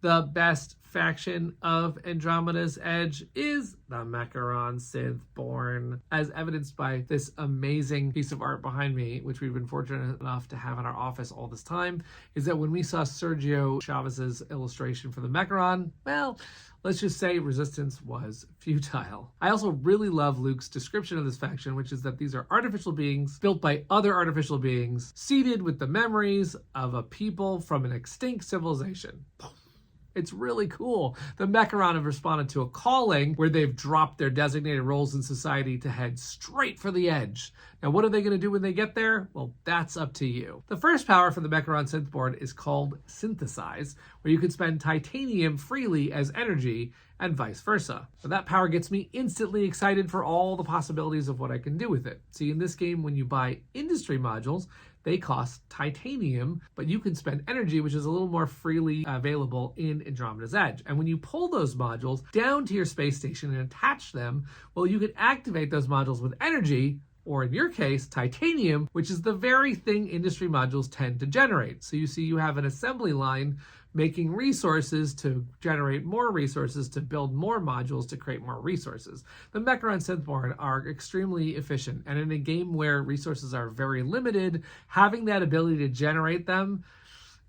the best faction of Andromeda's Edge is the Mecharon Synthborn, as evidenced by this amazing piece of art behind me, which we've been fortunate enough to have in our office all this time, is that when we saw Sergio Chavez's illustration for the Mecharon, well, let's just say resistance was futile. I also really love Luke's description of this faction, which is that these are artificial beings built by other artificial beings, seeded with the memories of a people from an extinct civilization. It's really cool. The Mecharon have responded to a calling where they've dropped their designated roles in society to head straight for the edge. Now, what are they going to do when they get there? Well, that's up to you. The first power for the Mecharon Synthborn is called SYNTHESIZE, where you can spend titanium freely as energy and vice versa. So that power gets me instantly excited for all the possibilities of what I can do with it. See, in this game, when you buy industry modules, they cost titanium, but you can spend energy, which is a little more freely available in Andromeda's Edge. And when you pull those modules down to your space station and attach them, well, you can activate those modules with energy, or in your case, titanium, which is the very thing industry modules tend to generate. So you see you have an assembly line making resources to generate more resources to build more modules to create more resources. The Mecharon Synthborn are extremely efficient, and in a game where resources are very limited, having that ability to generate them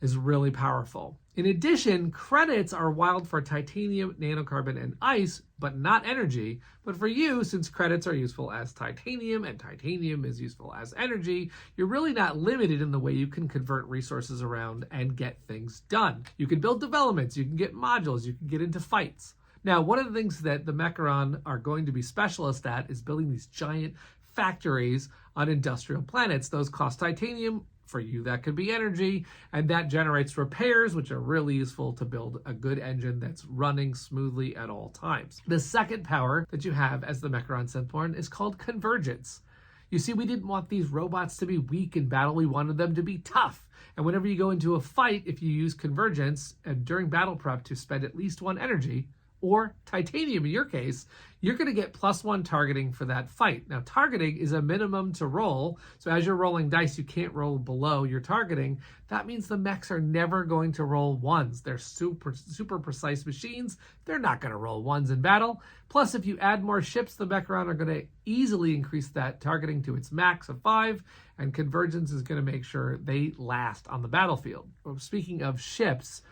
is really powerful. In addition, credits are wild for titanium, nanocarbon, and ice, but not energy. But for you, since credits are useful as titanium and titanium is useful as energy, you're really not limited in the way you can convert resources around and get things done. You can build developments, you can get modules, you can get into fights. Now, one of the things that the Mecharon are going to be specialists at is building these giant factories on industrial planets. Those cost titanium. For you, that could be energy, and that generates repairs, which are really useful to build a good engine that's running smoothly at all times. The second power that you have as the Mecharon Synthborn is called CONVERGENCE. You see, we didn't want these robots to be weak in battle. We wanted them to be tough. And whenever you go into a fight, if you use CONVERGENCE and during battle prep to spend at least one energy, or titanium in your case, you're going to get +1 targeting for that fight. Now, targeting is a minimum to roll, so as you're rolling dice, you can't roll below your targeting. That means the mechs are never going to roll ones. They're super precise machines. They're not going to roll ones in battle. Plus, if you add more ships, the Mecharon are going to easily increase that targeting to its max of 5, and Convergence is going to make sure they last on the battlefield. Well, speaking of ships,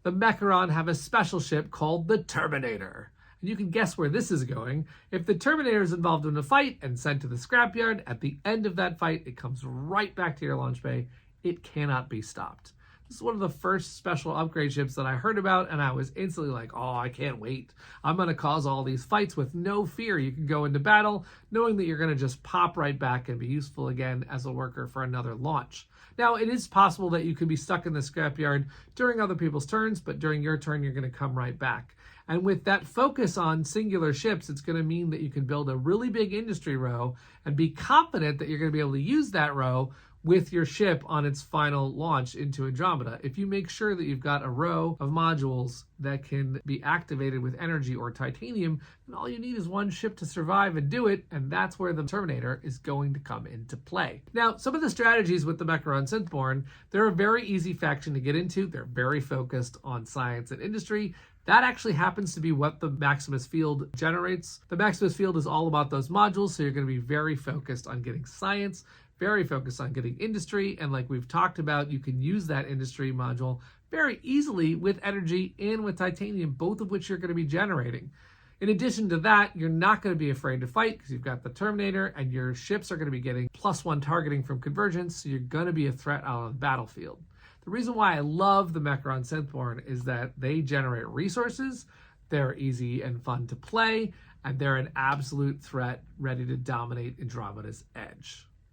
the Mecharon have a special ship called the Terminator. And you can guess where this is going. If the Terminator is involved in a fight and sent to the scrapyard, at the end of that fight, it comes right back to your launch bay. It cannot be stopped. This is one of the first special upgrade ships that I heard about, and I was instantly like, oh, I can't wait. I'm going to cause all these fights with no fear. You can go into battle knowing that you're going to just pop right back and be useful again as a worker for another launch. Now, it is possible that you could be stuck in the scrapyard during other people's turns, but during your turn, you're going to come right back. And with that focus on singular ships, it's going to mean that you can build a really big industry row and be confident that you're going to be able to use that row with your ship on its final launch into Andromeda. If you make sure that you've got a row of modules that can be activated with energy or titanium, then all you need is one ship to survive and do it, and that's where the Terminator is going to come into play. Now, some of the strategies with the Mecharon Synthborn, they're a very easy faction to get into. They're very focused on science and industry. That actually happens to be what the Maximus field generates. The Maximus field is all about those modules, so you're going to be very focused on getting science, very focused on getting industry, and like we've talked about, you can use that industry module very easily with energy and with titanium, both of which you're going to be generating. In addition to that, you're not going to be afraid to fight because you've got the Terminator, and your ships are going to be getting +1 targeting from Convergence, so you're going to be a threat out on the battlefield. The reason why I love the Mecharon Synthborn is that they generate resources, they're easy and fun to play, and they're an absolute threat ready to dominate Andromeda's Edge.